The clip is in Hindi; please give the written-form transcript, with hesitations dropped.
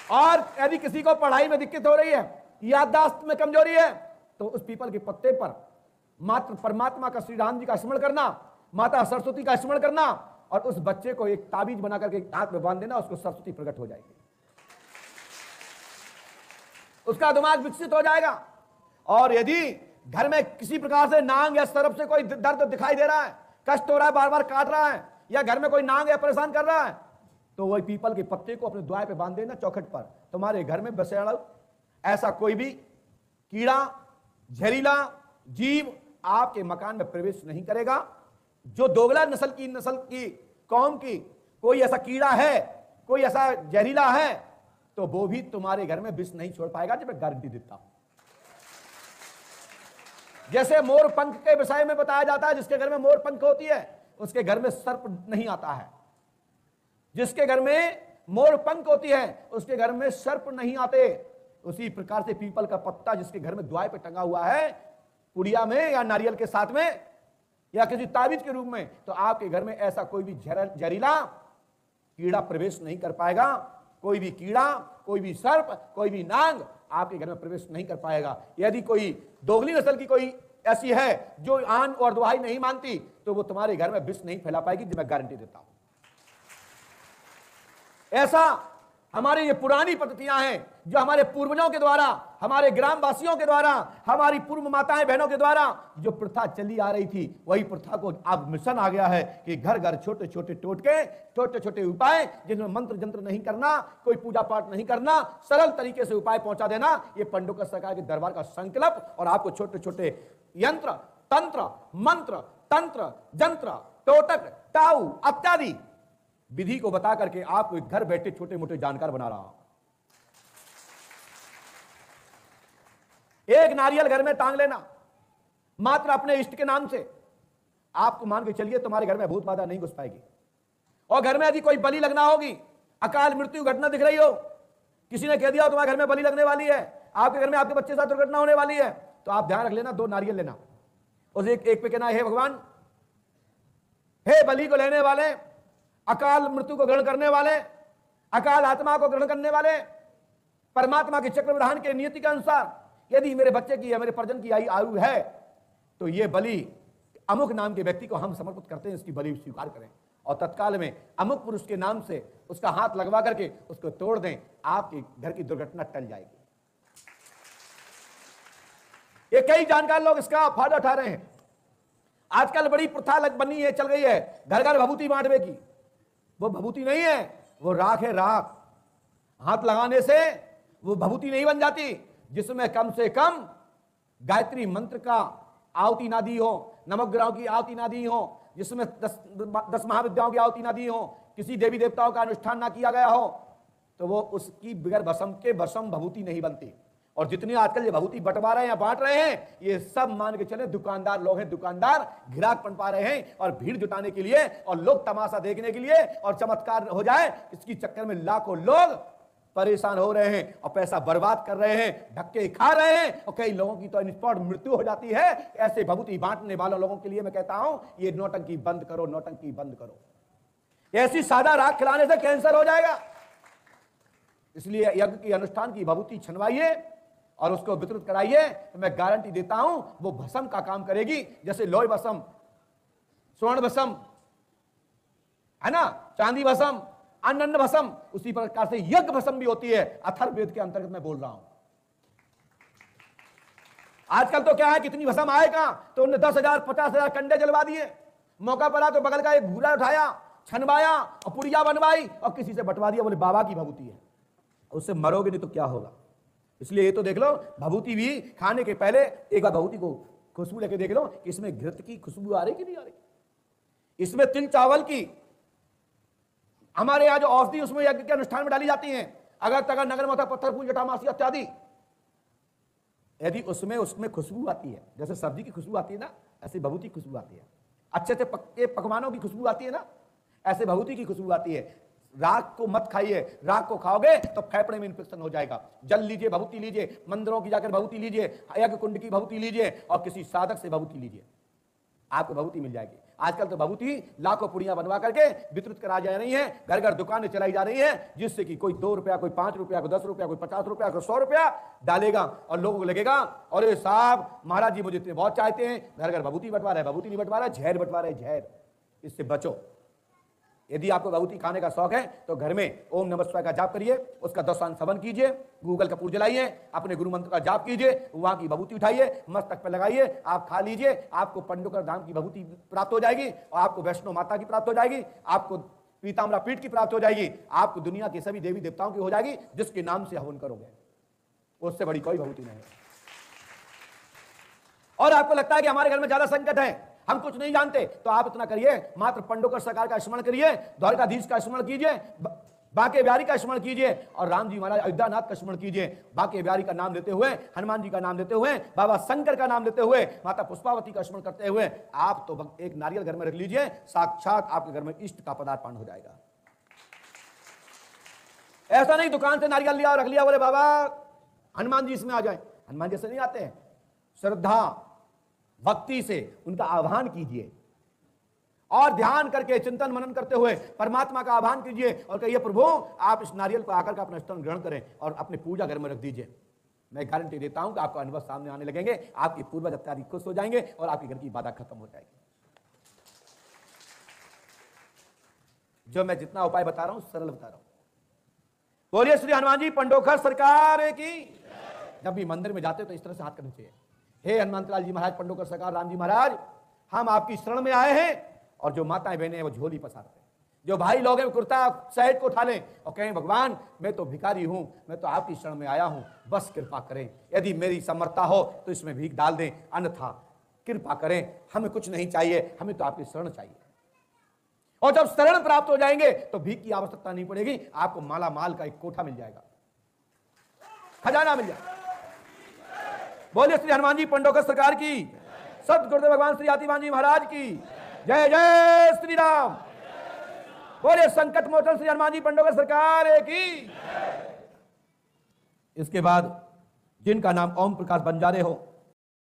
और यदि किसी को पढ़ाई में दिक्कत हो रही है, याददाश्त में कमजोरी है, तो उस पीपल के पत्ते पर मात्र परमात्मा का, श्री राम जी का स्मरण करना, माता सरस्वती का स्मरण करना, और उस बच्चे को एक ताबीज बना करके हाथ में बांध देना, उसको सरस्वती प्रकट हो जाएगी, उसका दिमाग विकसित हो जाएगा। और यदि घर में किसी प्रकार से नांग या सर्प से कोई दर्द दिखाई दे रहा है, कष्ट हो रहा है, बार बार काट रहा है, या घर में कोई नांग या परेशान कर रहा है, तो वही पीपल के पत्ते को अपने द्वार पे बांध देना, चौखट पर, तुम्हारे घर में बसेड़ा ऐसा कोई भी कीड़ा, जहरीला जीव आपके मकान में प्रवेश नहीं करेगा। जो दोगला नस्ल की कौम की कोई ऐसा कीड़ा है, कोई ऐसा जहरीला है, तो वो भी तुम्हारे घर में विष नहीं छोड़ पाएगा, जब मैं गारंटी देता हूं। जैसे मोर पंख के विषय में बताया जाता है, जिसके घर में मोर पंख होती है उसके घर में सर्प नहीं आता है, जिसके घर में मोर पंख होती है उसके घर में सर्प नहीं आते। उसी प्रकार से पीपल का पत्ता जिसके घर में द्वार पे टंगा हुआ है, पुड़िया में या नारियल के साथ में या किसी ताबीज के रूप में, तो आपके घर में ऐसा कोई भी जहरीला कीड़ा प्रवेश नहीं कर पाएगा। कोई भी कीड़ा, कोई भी सर्प, कोई भी नांग आपके घर में प्रवेश नहीं कर पाएगा। यदि कोई दोगली नस्ल की कोई ऐसी है जो आन और दुहाई नहीं मानती, तो वो तुम्हारे घर में विष नहीं फैला पाएगी, जो मैं गारंटी देता हूं। ऐसा हमारे ये पुरानी पद्धतियां हैं, जो हमारे पूर्वजों के द्वारा, हमारे ग्रामवासियों के द्वारा, हमारी पूर्व माताएं बहनों के द्वारा जो प्रथा चली आ रही थी, वही प्रथा को अब मिशन आ गया है कि घर घर छोटे छोटे टोटके, छोटे छोटे उपाय, जिनमें मंत्र जंत्र नहीं करना, कोई पूजा पाठ नहीं करना, सरल तरीके से उपाय पहुंचा देना, ये पंडोकर सरकार के दरबार का संकल्प। और आपको छोटे छोटे यंत्र, तंत्र, मंत्र, तंत्र, जंत्र, टोटक, टाऊ इत्यादि विधि को बता करके आपको घर बैठे छोटे मोटे जानकार बना रहा हूं। एक नारियल घर में टांग लेना, मात्र अपने इष्ट के नाम से, आपको मान के चलिए तुम्हारे घर में भूत बाधा नहीं घुस पाएगी। और घर में यदि कोई बलि लगना होगी, अकाल मृत्यु घटना दिख रही हो, किसी ने कह दिया तुम्हारे घर में बलि लगने वाली है, आपके घर में आपके बच्चे के साथ दुर्घटना होने वाली है, तो आप ध्यान रख लेना, 2 नारियल लेना, उस एक पे कहना, हे भगवान, हे बलि को लेने वाले, अकाल मृत्यु को ग्रहण करने वाले, अकाल आत्मा को ग्रहण करने वाले, परमात्मा के चक्र विधान के नियति के अनुसार यदि मेरे बच्चे की या मेरे परिजन की आयु है, तो ये बलि अमुक नाम के व्यक्ति को हम समर्पित करते हैं, इसकी बलि स्वीकार करें। और तत्काल में अमुक पुरुष के नाम से उसका हाथ लगवा करके उसको तोड़ दें, आपके घर की दुर्घटना टल जाएगी। ये कई जानकार लोग इसका फायदा उठा रहे हैं। आजकल बड़ी प्रथा बनी है, चल गई है, घर घर भभूति बांटने की। वो भभूति नहीं है, वो राख है, राख। हाथ लगाने से वो भभूति नहीं बन जाती, जिसमें कम से कम गायत्री मंत्र का आहुति ना दी हो, नवग्रहों की आहुति ना दी हो, जिसमें 10 महाविद्याओं की आहुति ना दी हो, किसी देवी देवताओं का अनुष्ठान ना किया गया हो, तो वो उसकी बगैर भस्म के भस्म भभूति नहीं बनती। और जितनी आजकल ये भभूति बंटवा रहे हैं या बांट रहे हैं, ये सब मान के चले दुकानदार लोग हैं। दुकानदार ग्राहक बन पा रहे हैं और भीड़ जुटाने के लिए और लोग तमाशा देखने के लिए और चमत्कार हो जाए, इसकी चक्कर में लाखों लोग परेशान हो रहे हैं और पैसा बर्बाद कर रहे हैं, धक्के खा रहे हैं, और कई लोगों की तो स्पॉट मृत्यु हो जाती है। ऐसे भभूति बांटने वाले लोगों के लिए मैं कहता हूं, ये नौटंकी बंद करो, नौटंकी बंद करो। ऐसी सादा राख खिलाने से कैंसर हो जाएगा। इसलिए यज्ञ की अनुष्ठान की भभूति छनवाइए और उसको वितरित कराइए, तो मैं गारंटी देता हूं वो भस्म का काम करेगी। जैसे लोह भस्म, स्वर्ण भस्म है ना, चांदी भस्म, अन्न भस्म, उसी प्रकार से यज्ञ भस्म भी होती है। अथर्ववेद के अंतर्गत मैं बोल रहा हूं। आजकल तो क्या है, कितनी भस्म आए कहां, तो उन्होंने 10,000 50,000 कंडे जलवा दिए। मौका पड़ा तो बगल का एक घूला उठाया, छनवाया और पुड़िया बनवाई और किसी से बंटवा दिया, बोले बाबा की भभूति है। उससे मरोगे नहीं तो क्या होगा। इसलिए ये तो देख लो, भभूति भी खाने के पहले एक बार भभूति को खुशबू लेके देख लो कि इसमें घृत की खुशबू आ रही कि नहीं आ रही। इसमें तिल चावल की, हमारे यहाँ जो औषधि उसमें यज्ञ के अनुष्ठान में डाली जाती हैं, अगर तगर नगर माथा पत्थर फूल जटामासी इत्यादि, यदि उसमें खुशबू आती है, जैसे सब्जी की खुशबू आती है ना, ऐसी भभूति की खुशबू आती है। अच्छे से पक्के पकवानों की खुशबू आती है ना, ऐसे भभूति की खुशबू आती है। राख को मत खाइए, राख को खाओगे तो फेफड़े में इंफेक्शन हो जाएगा। जल लीजिए, भभूति लीजिए, मंदिरों की जाकर भभूति लीजिए, यज्ञ कुंड की भभूति लीजिए और किसी साधक से भभूति लीजिए, आपको भभूति मिल जाएगी। आजकल तो भभूति लाखों पुड़ियां बनवा करके वितरित करा जा रही हैं, घर घर दुकानें चलाई जा रही हैं, जिससे कि कोई 2 रुपया, कोई 5 रुपया, कोई 10 रुपया, कोई 50 रुपया, कोई 100 रुपया डालेगा और लोगों को लगेगा और ये साहब महाराज जी मुझे इतने बहुत चाहते हैं, घर घर भभूति बंटवा रहे, भभूति नहीं बंटवा रहे, जहर बंटवा रहे, जहर। इससे बचो। यदि आपको भभूति खाने का शौक है तो घर में ओम नमः शिवाय का जाप करिए, उसका 10 श्रवण कीजिए, गूगल कपूर जलाइए, अपने गुरु मंत्र का जाप कीजिए, वहां की भभूति उठाइए, मस्तक पे लगाइए, आप खा लीजिए, आपको पंडोकर धाम की भभूति प्राप्त हो जाएगी और आपको वैष्णो माता की प्राप्त हो जाएगी, आपको पीताम्बरा पीठ की प्राप्त हो जाएगी, आपको दुनिया के सभी देवी देवताओं की हो जाएगी, जिसके नाम से हवन करोगे, उससे बड़ी कोई भभूति नहीं है। और आपको लगता है कि हमारे घर में ज्यादा संकट है, हम कुछ नहीं जानते, तो आप इतना करिए, मात्र पंडोकर सरकार का स्मरण करिए, द्वारकाधीश का स्मरण कीजिए, बांके बिहारी का स्मरण कीजिए और राम जी महाराज अयोध्यानाथ का स्मरण कीजिए। बांके बिहारी का नाम लेते हुए, हनुमान जी का नाम लेते हुए, बाबा शंकर का नाम लेते हुए, माता पुष्पावती का स्मरण करते हुए आप तो एक नारियल घर में रख लीजिए, साक्षात आपके घर में इष्ट का पदार्पण हो जाएगा। ऐसा नहीं दुकान से नारियल लिया और रख लिया, बोले बाबा हनुमान जी इसमें आ जाए, हनुमान जी से नहीं आते हैं। श्रद्धा भक्ति से उनका आह्वान कीजिए और ध्यान करके चिंतन मनन करते हुए परमात्मा का आह्वान कीजिए और कहिए प्रभु आप इस नारियल को आकर का अपना स्तन ग्रहण करें और अपने पूजा घर में रख दीजिए। मैं गारंटी देता हूं कि आपका अनुभव सामने आने लगेंगे, आपके पूर्वज अत्याधिक खुश हो जाएंगे और आपके घर की बाधा खत्म हो जाएगी। जो मैं जितना उपाय बता रहा हूं सरल बता रहा हूं। बोलिए श्री हनुमान जी पंडोखर सरकार की। जब भी मंदिर में जाते हो तो इस तरह से हाथ करने चाहिए, हे हनुमंतलाल जी महाराज, पंडोकर सरकार, राम जी महाराज, हम आपकी शरण में आए हैं। और जो माताएं बहनें हैं वो झोली पसारते हैं, जो भाई लोग हैं कुर्ता शहद को उठा लें और कहें भगवान मैं तो भिखारी हूं, मैं तो आपकी शरण में आया हूं, बस कृपा करें, यदि मेरी समर्था हो तो इसमें भीख डाल दें, अन्यथा कृपा करें, हमें कुछ नहीं चाहिए, हमें तो आपकी शरण चाहिए। और जब शरण प्राप्त हो जाएंगे तो भीख की आवश्यकता नहीं पड़ेगी, आपको माला माल का एक कोठा मिल जाएगा, खजाना मिल जाएगा। बोलिए श्री हनुमान जी पंडोकर सरकार की, सत गुरुदेव भगवान श्री आतिमान जी महाराज की जय। जय श्री राम। बोलिए संकट मोचन श्री हनुमान जी पंडोकर सरकार की। इसके बाद जिनका नाम ओम प्रकाश बंजारे हो,